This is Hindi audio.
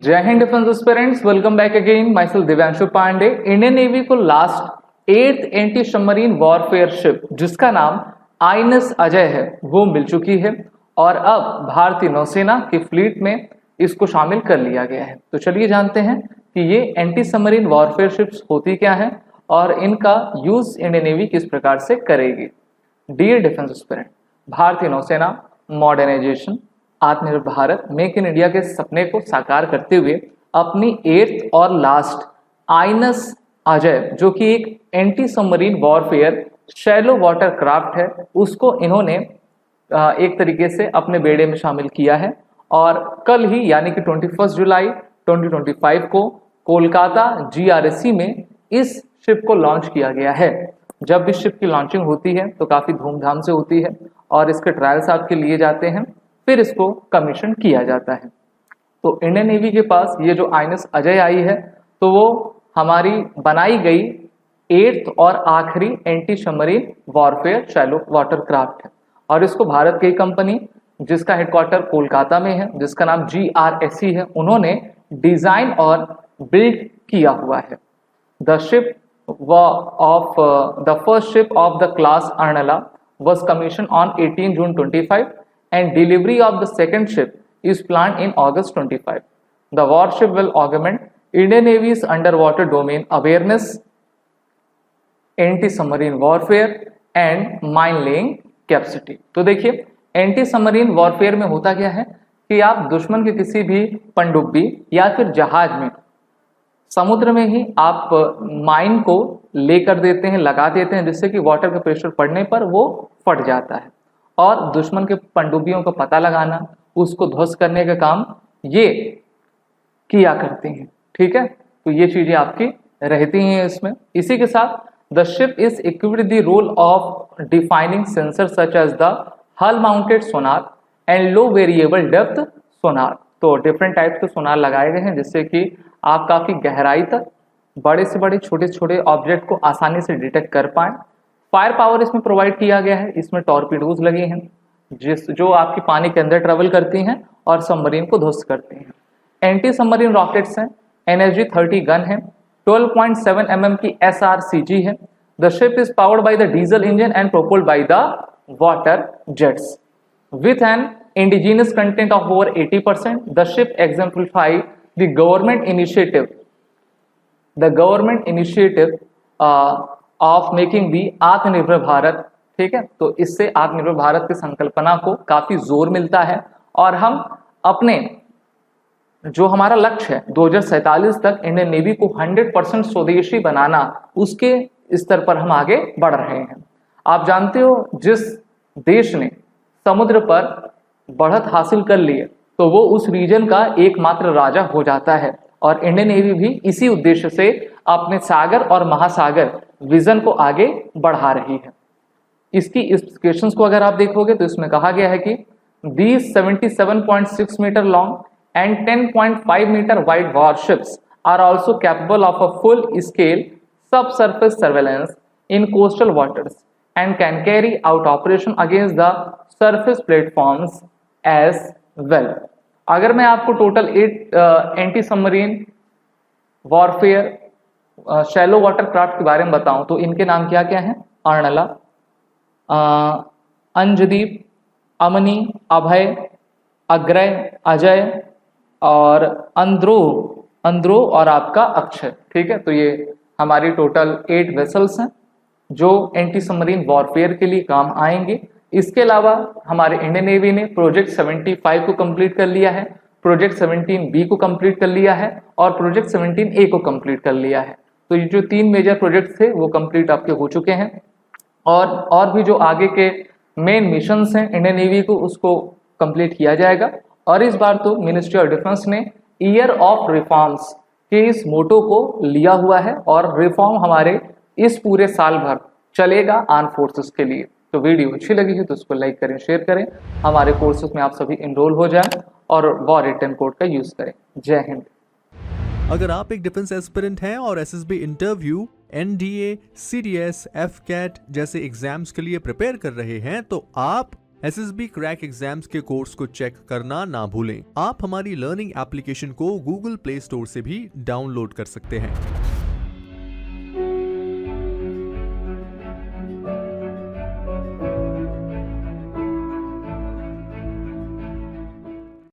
जय Hind defence aspirants, welcome back again. My self Divyanshu Pandey. Indian Navy को last 8th anti submarine warfare ship जिसका नाम आईएनएस अजय है वो मिल चुकी है और अब भारतीय नौसेना की फ्लीट में इसको शामिल कर लिया गया है। तो चलिए जानते हैं कि ये एंटी सबमरीन वॉरफेयर शिप्स होती क्या है और इनका यूज इंडियन नेवी किस प्रकार से करेगी। डियर डिफेंस एस्पिरेंट, भारतीय नौसेना मॉडर्नाइजेशन, आत्मनिर्भर भारत, मेक इन इंडिया के सपने को साकार करते हुए अपनी 8th और लास्ट आईएनएस अजय जो कि एक anti submarine warfare shallow water craft है उसको इन्होंने एक तरीके से अपने बेड़े में शामिल किया है और कल ही यानी कि 21 जुलाई 2025 को कोलकाता जीआरएससी में इस शिप को लॉन्च किया गया है। जब भी शिप की लॉन्चिंग होती है तो काफ़ी धूमधाम से होती है और इसके ट्रायल्स आपके लिए जाते हैं, फिर इसको कमीशन किया जाता है। तो इंडियन नेवी के पास ये जो आईएनएस अजय आई है तो वो हमारी बनाई गई 8th और आखिरी anti submarine warfare shallow water craft है और इसको भारत की कंपनी जिसका हेडक्वार्टर कोलकाता में है, जिसका नाम जीआरएससी है, उन्होंने डिजाइन और बिल्ड किया हुआ है। The ship of the first ship of the class Arnala was commissioned on 18 June 25 and delivery of the second ship is planned in August 25. The warship will augment Indian Navy's underwater domain awareness, anti-submarine warfare and mine laying capacity. तो देखिए एंटी सबमरीन वॉरफेयर में होता क्या है कि आप दुश्मन के किसी भी पनडुब्बी या फिर जहाज में समुद्र में ही आप माइन को लेकर देते हैं, लगा देते हैं, जिससे कि वाटर का प्रेशर पड़ने पर वो फट जाता है और दुश्मन के पनडुब्बियों का पता लगाना, उसको ध्वस्त करने का काम ये किया करते हैं। ठीक है, तो ये चीजें आपकी रहती हैं इसमें। इसी के साथ the ship is equipped the role of defining sensor such as the hull mounted sonar and low variable depth sonar. तो डिफरेंट टाइप्स के सोनार लगाए गए हैं जिससे कि आप काफ़ी गहराई तक बड़े से बड़े छोटे छोटे ऑब्जेक्ट को आसानी से डिटेक्ट कर पाएं। फायर पावर इसमें प्रोवाइड किया गया है, इसमें टॉर्पीडोज लगे हैं जो आपकी पानी के अंदर ट्रेवल करती हैं और सबमरीन को ध्वस्त करती हैं। एंटी सबमरीन रॉकेट्स हैं, एनर्जी 30 गन है, 12.7 mm की SRCG है। The ship is powered by the diesel engine and propelled by the water jets with an indigenous content of over 80%. The ship exemplify the government initiative of making the आत्मनिर्भर भारत। ठीक है, तो इससे आत्मनिर्भर भारत की संकल्पना को काफी जोर मिलता है और हम अपने जो हमारा लक्ष्य है 2047 तक इंडियन नेवी को 100% स्वदेशी बनाना, उसके स्तर पर हम आगे बढ़ रहे हैं। आप जानते हो जिस देश ने समुद्र पर बढ़त हासिल कर लिए तो वो उस रीजन का एकमात्र राजा हो जाता है और इंडियन नेवी भी इसी उद्देश्य से अपने सागर और महासागर विजन को आगे बढ़ा रही है। इसकी स्पेसिफिकेशंस को अगर आप देखोगे तो इसमें कहा गया है कि these 77.6 metre long and 10.5 metre wide warships are also capable of a full scale subsurface surveillance in coastal waters and can carry out operation against the surface platforms as well. अगर मैं आपको total 8 anti submarine warfare shallow water craft के बारे में बताऊं तो इनके नाम क्या क्या हैं? अर्नला, अंजदीप, अमनी, अभय, अग्रय, अजय और अंद्रो और आपका अक्षय। ठीक है, तो ये हमारी टोटल 8 वेसल्स हैं जो एंटी सबमरीन वॉरफेयर के लिए काम आएंगे। इसके अलावा हमारे इंडियन नेवी ने प्रोजेक्ट 75 को कंप्लीट कर लिया है, प्रोजेक्ट 17B को कंप्लीट कर लिया है और प्रोजेक्ट 17A को कंप्लीट कर लिया है। तो ये जो 3 मेजर प्रोजेक्ट थे वो कंप्लीट आपके हो चुके हैं और भी जो आगे के मेन मिशंस हैं इंडियन नेवी को उसको कंप्लीट किया जाएगा। और इस बार तो मिनिस्ट्री ऑफ डिफेंस ने ईयर ऑफ रिफॉर्म्स के इस मोटो को लिया हुआ है और रिफॉर्म हमारे इस पूरे साल भर चलेगा आर्म फोर्सेस के लिए। तो वीडियो अच्छी लगी है तो उसको लाइक करें, शेयर करें, हमारे कोर्सेज में आप सभी एनरोल हो जाएं और वॉर रिटर्न कोड का यूज करें। जय हिंद। अगर आप एक डिफेंस एस्पिरेंट हैं और SSB interview, NDA, CDS, AFCAT जैसे एग्जाम्स के लिए प्रिपेयर कर रहे हैं तो आप SSB क्रैक एग्जाम्स के कोर्स को चेक करना ना भूलें। आप हमारी लर्निंग एप्लीकेशन को गूगल प्ले स्टोर से भी डाउनलोड कर सकते हैं।